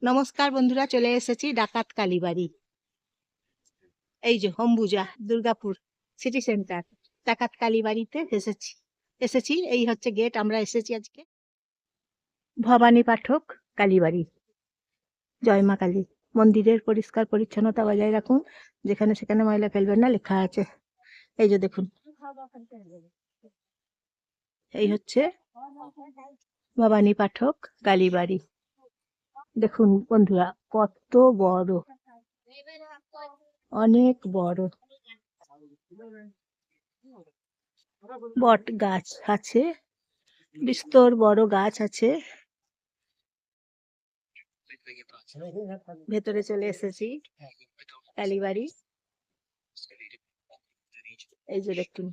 নমস্কার বন্ধুরা, চলে এসেছি ডাকাত কালীবাড়ি। এই যে অম্বুজা, দুর্গাপুর সিটি সেন্টার, ডাকাত কালীবাড়িতে এসেছি। এই হচ্ছে গেট, আমরা এসেছি আজকে। ভবানী পাঠক কালীবাড়ি। জয় মা কালী। মন্দিরের পরিষ্কার পরিচ্ছন্নতা বজায় রাখুন, যেখানে সেখানে ময়লা ফেলবেন না লেখা আছে। এই যে দেখুন, এই হচ্ছে ভবানী পাঠক কালীবাড়ি। দেখুন বন্ধুরা, কত বড়, অনেক বড়। বট গাছ আছে, বিস্তর বড় গাছ আছে। ভেতরে চলে এসেছি কালীবাড়ি। এই যে দেখুন,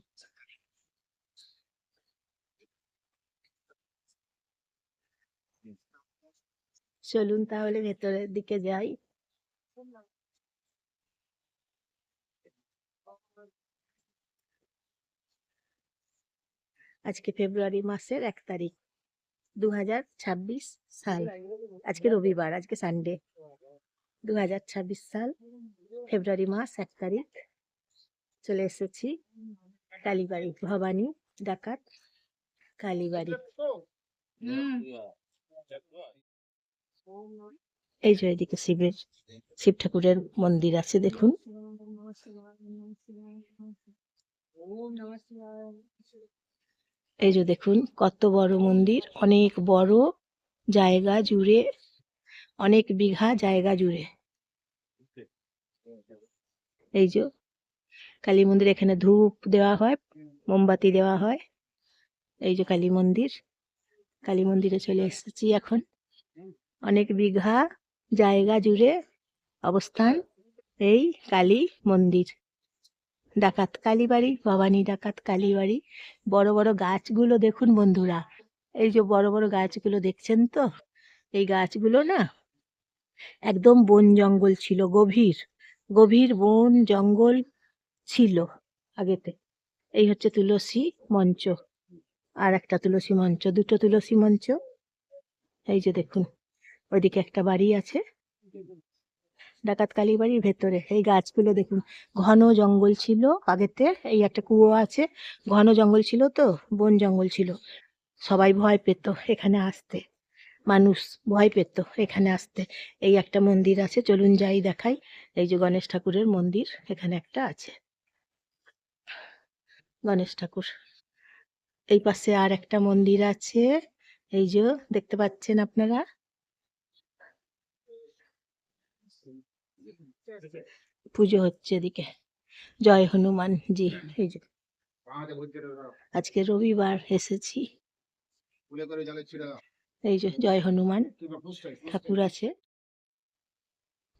চলুন তাহলে ভেতরের দিকে যাই। আজকে ফেব্রুয়ারি মাসের 1 তারিখ 2026 সাল। আজকে রবিবার, আজকে সানডে। 2026 সাল, ফেব্রুয়ারি মাস 1 তারিখ। চলে এসেছি কালীবাড়ি, ভবানী ডাকাত কালীবাড়ি। এই যে এদিকে শিব ঠাকুরের মন্দির আছে, দেখুন। এই যে দেখুন, কত বড় মন্দির, অনেক বড় জায়গা জুড়ে, অনেক বিঘা জায়গা জুড়ে। এই যে কালী মন্দির, এখানে ধূপ দেওয়া হয়, মোমবাতি দেওয়া হয়। এই যে কালী মন্দির, কালী মন্দিরে চলে এসেছি এখন। অনেক বিঘা জায়গা জুড়ে অবস্থান এই কালী মন্দির, ডাকাত কালীবাড়ি, ভবানী ডাকাত কালীবাড়ি। বড় বড় গাছগুলো দেখুন বন্ধুরা, এই যে বড় বড় গাছগুলো দেখছেন তো, এই গাছগুলো না একদম বন জঙ্গল ছিল, গভীর গভীর বন জঙ্গল ছিল আগেতে। এই হচ্ছে তুলসী মঞ্চ, আর একটা তুলসী মঞ্চ, দুটো তুলসী মঞ্চ। এই যে দেখুন, ওইদিকে একটা বাড়ি আছে ডাকাত কালীবাড়ির ভেতরে। এই গাছগুলো দেখুন, ঘন জঙ্গল ছিল আগেতে। এই একটা কুয়ো আছে, ঘন জঙ্গল ছিল তো, বন জঙ্গল ছিল। সবাই ভয় পেত এখানে আসতে, মানুষ ভয় পেত এখানে আসতে। এই একটা মন্দির আছে, চলুন যাই দেখাই। এই যে গণেশ ঠাকুরের মন্দির এখানে একটা আছে, গণেশ ঠাকুর। এই পাশে আর একটা মন্দির আছে, এই যে দেখতে পাচ্ছেন আপনারা। পুজো হচ্ছে এদিকে, জয় হনুমান জি। এই যে আজকে রবিবার এসেছি, এই যে জয় হনুমান ঠাকুর আছে।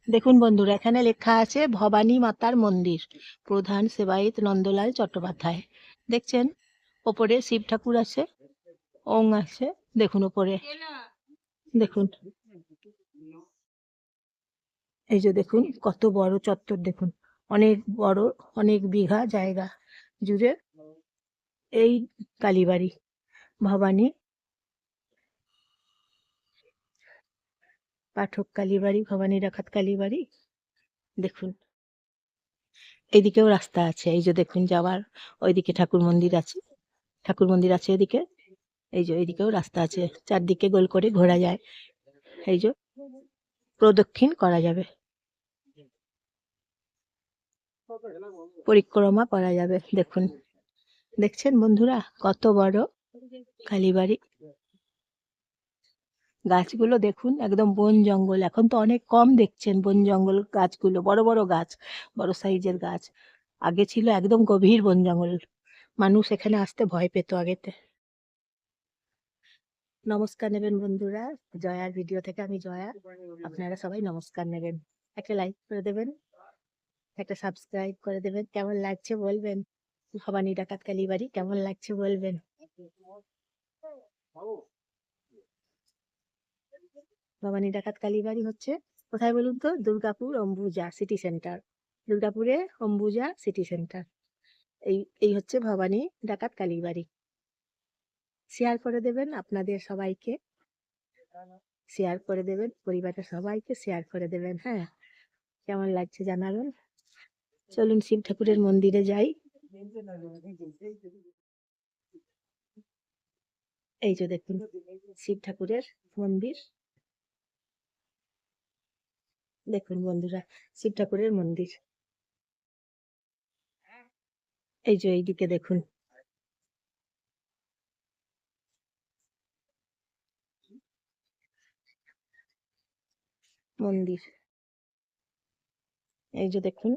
দেখুন বন্ধুরা, এখানে লেখা আছে ভবানী মাতার মন্দির, প্রধান সেবায়েত নন্দলাল চট্টোপাধ্যায়। দেখছেন ওপরে শিব ঠাকুর আছে, ওং আছে, দেখুন ওপরে, দেখুন। এই যে দেখুন কত বড় চত্বর, দেখুন অনেক বড়, অনেক বিঘা জায়গা জুড়ে এই কালীবাড়ি, ভবানী পাঠক কালীবাড়ি, ভবানী ডাকাত কালীবাড়ি। দেখুন এইদিকেও রাস্তা আছে, এই যে দেখুন যাওয়ার, ওইদিকে ঠাকুর মন্দির আছে, ঠাকুর মন্দির আছে এদিকে। এই যে এইদিকেও রাস্তা আছে, চারদিকে গোল করে ঘোরা যায়, এই যে প্রদক্ষিণ করা যাবে, পরিক্রমা করা যাবে। দেখুন, দেখছেন বন্ধুরা কত বড় কালীবাড়ি। গাছগুলো দেখুন, একদম বন জঙ্গল। এখন তো অনেক কম দেখছেন বন জঙ্গল গাছগুলো, বড় বড় গাছ, বড় সাইজের গাছ। আগে ছিল একদম গভীর বন জঙ্গল, মানুষ এখানে আসতে ভয় পেত আগেতে। নমস্কার নেবেন বন্ধুরা, জয়ার ভিডিও থেকে, আমি জয়া। আপনারা সবাই নমস্কার নেবেন, একটা লাইক করে দেবেন, একটা সাবস্ক্রাইব করে দেবেন। কেমন লাগছে বলবেন, ভবানী ডাকাত কালীবাড়ি কেমন লাগছে বলবেন। ভবানী ডাকাত কালীবাড়ি হচ্ছে কোথায় বলুন তো? দুর্গাপুর অম্বুজা সিটি সেন্টার, দুর্গাপুরে অম্বুজা সিটি সেন্টার। এই হচ্ছে ভবানী ডাকাত কালীবাড়ি। শেয়ার করে দেবেন আপনাদের সবাইকে। শেয়ার করে দেবেন, পরিবারের সবাইকে শেয়ার করে দেবেন। হ্যাঁ, কেমন লাগছে জানাবেন। চলুন শিব ঠাকুরের মন্দিরে যাই। এই যে দেখুন শিব ঠাকুরের মন্দির, দেখুন বন্ধুরা শিব ঠাকুরের মন্দির। এই যে এইদিকে দেখুন, মন্দির। এই যে দেখুন,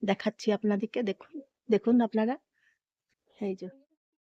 দেখাচ্ছি আপনাদেরকে, দেখুন দেখুন আপনারা, এই যে